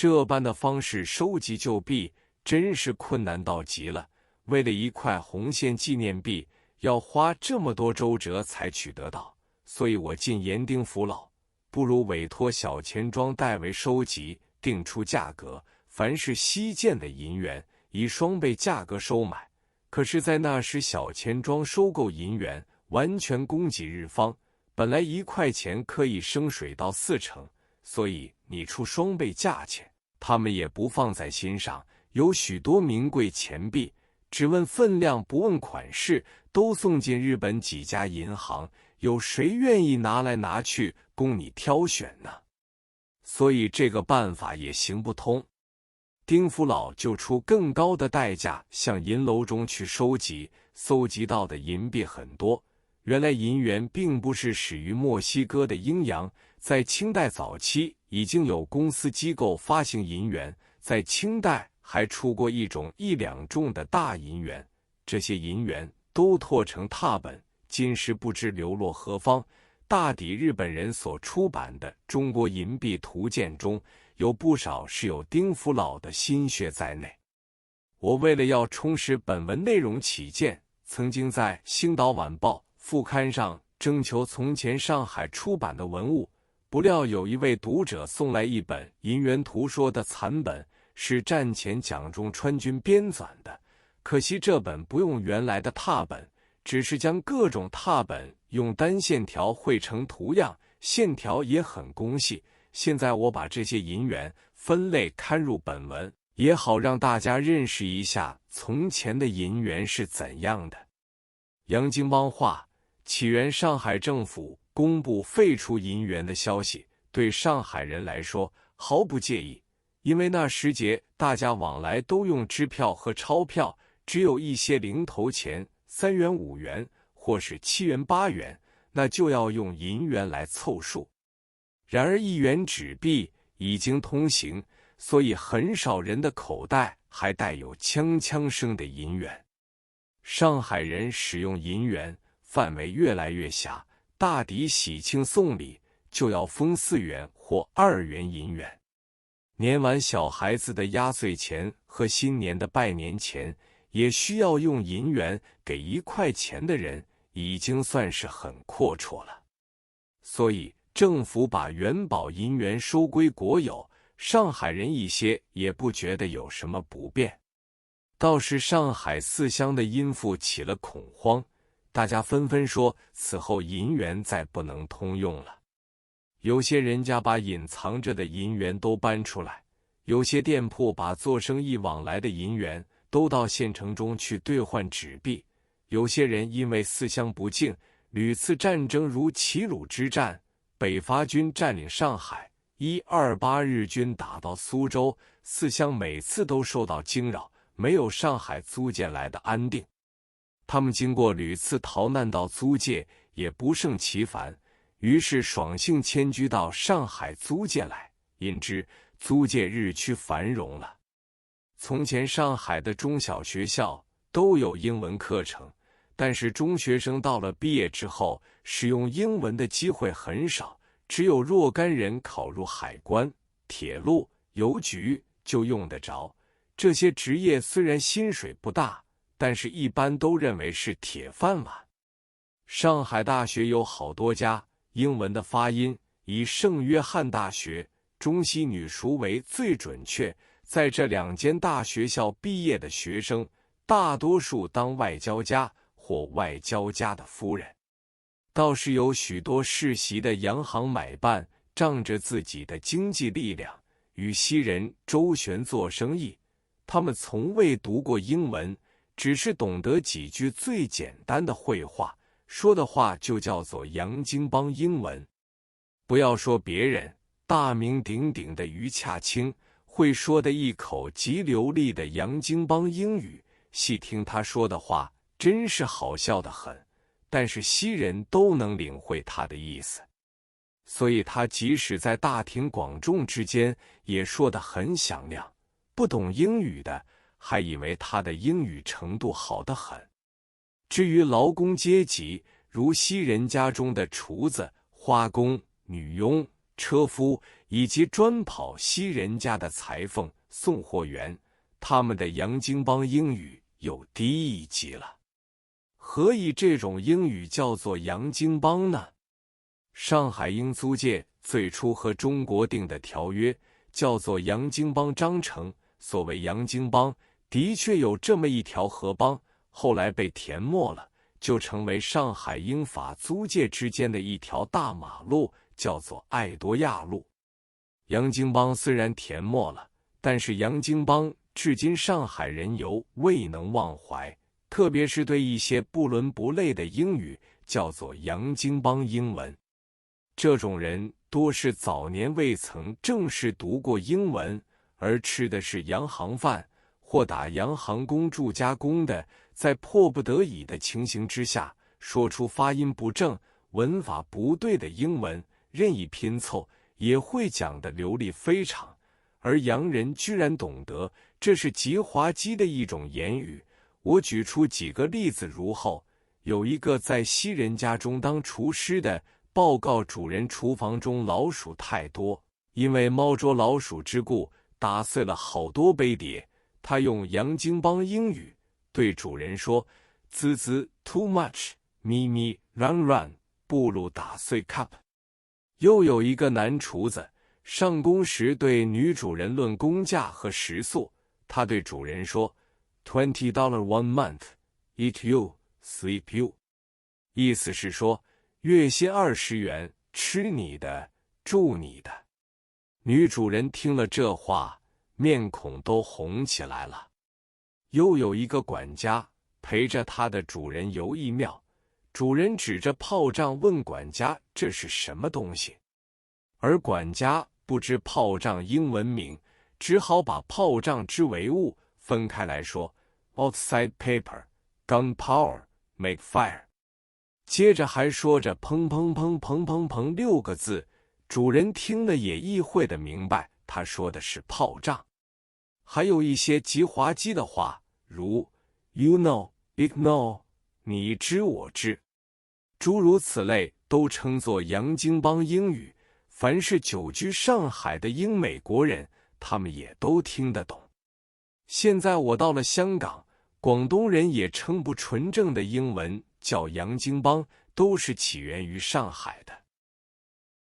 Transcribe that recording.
这般的方式收集旧币，真是困难到极了。为了一块红线纪念币，要花这么多周折才取得到，所以我进言丁府老，不如委托小钱庄代为收集，定出价格，凡是稀见的银元，以双倍价格收买。可是在那时，小钱庄收购银元完全供给日方，本来1块钱可以升水到4成，所以你出双倍价钱，他们也不放在心上。有许多名贵钱币，只问分量不问款式，都送进日本几家银行，有谁愿意拿来拿去供你挑选呢？所以这个办法也行不通。丁福老就出更高的代价向银楼中去收集，搜集到的银币很多。原来银元并不是始于墨西哥的鹰洋，在清代早期已经有公司机构发行银元，在清代还出过一种1两重的大银元，这些银元都拓成拓本，今时不知流落何方。大抵日本人所出版的《中国银币图鉴》中，有不少是有丁福老的心血在内。我为了要充实本文内容起见，曾经在《星岛晚报》副刊上征求从前上海出版的文物，不料有一位读者送来一本《银元图说》的残本，是战前蒋中川军编纂的。可惜这本不用原来的拓本，只是将各种拓本用单线条绘成图样，线条也很工细。现在我把这些银元分类刊入本文，也好让大家认识一下从前的银元是怎样的。洋泾浜话起源，上海政府公布废除银元的消息，对上海人来说毫不介意，因为那时节大家往来都用支票和钞票，只有一些零头钱3元5元或是7元8元，那就要用银元来凑数。然而1元纸币已经通行，所以很少人的口袋还带有锵锵声的银元。上海人使用银元范围越来越狭，大抵喜庆送礼就要封4元或2元银元。年完小孩子的压岁钱和新年的拜年钱也需要用银元，给1块钱的人已经算是很阔绰了。所以政府把元宝银元收归国有，上海人一些也不觉得有什么不便。倒是上海4乡的殷富起了恐慌，大家纷纷说此后银元再不能通用了。有些人家把隐藏着的银元都搬出来，有些店铺把做生意往来的银元都到县城中去兑换纸币。有些人因为4乡不敬，屡次战争如齐鲁之战，北伐军占领上海，128日军打到苏州，4乡每次都受到惊扰，没有上海租界来的安定。他们经过屡次逃难到租界，也不胜其烦，于是爽性迁居到上海租界来，因之租界日趋繁荣了。从前上海的中小学校都有英文课程，但是中学生到了毕业之后，使用英文的机会很少，只有若干人考入海关、铁路、邮局就用得着。这些职业虽然薪水不大，但是一般都认为是铁饭碗。上海大学有好多家，英文的发音以圣约翰大学、中西女塾为最准确。在这2间大学校毕业的学生，大多数当外交家或外交家的夫人。倒是有许多世袭的洋行买办，仗着自己的经济力量，与西人周旋做生意。他们从未读过英文，只是懂得几句最简单的绘画，说的话就叫做洋泾浜英文。不要说别人，大名鼎鼎的余洽清会说的一口极流利的洋泾浜英语，细听他说的话真是好笑得很，但是西人都能领会他的意思，所以他即使在大庭广众之间也说得很响亮。不懂英语的还以为他的英语程度好得很。至于劳工阶级，如西人家中的厨子、花工、女佣、车夫，以及专跑西人家的裁缝、送货员，他们的洋泾浜英语又低一级了。何以这种英语叫做洋泾浜呢？上海英租界最初和中国订的条约叫做洋泾浜章程，所谓洋泾浜的确有这么一条河浜，后来被填没了，就成为上海英法租界之间的一条大马路，叫做爱多亚路。洋泾浜虽然填没了，但是洋泾浜至今上海人犹未能忘怀，特别是对一些不伦不类的英语叫做洋泾浜英文。这种人多是早年未曾正式读过英文，而吃的是洋行饭或打洋行工住家工的，在迫不得已的情形之下，说出发音不正、文法不对的英文，任意拼凑也会讲得流利非常，而洋人居然懂得，这是极滑稽的一种言语。我举出几个例子如后：有一个在西人家中当厨师的，报告主人厨房中老鼠太多，因为猫捉老鼠之故，打碎了好多杯碟。他用洋泾浜英语对主人说：“滋滋 too much， 咪咪 run run， 布鲁打碎 cup。”又有一个男厨子上工时对女主人论工价和食宿，他对主人说 $20 one month， eat you sleep you， 意思是说月薪20元，吃你的住你的。女主人听了这话，面孔都红起来了。又有一个管家陪着他的主人游艺庙，主人指着炮仗问管家这是什么东西，而管家不知炮仗英文名，只好把炮仗之为物分开来说 outside paper gunpowder make fire， 接着还说着砰砰砰砰砰砰6个字，主人听了也意会得明白，他说的是炮仗。还有一些极滑稽的话，如 you know ignore， 你知我知，诸如此类都称作洋泾浜英语。凡是久居上海的英美国人，他们也都听得懂。现在我到了香港，广东人也称不纯正的英文叫洋泾浜，都是起源于上海的。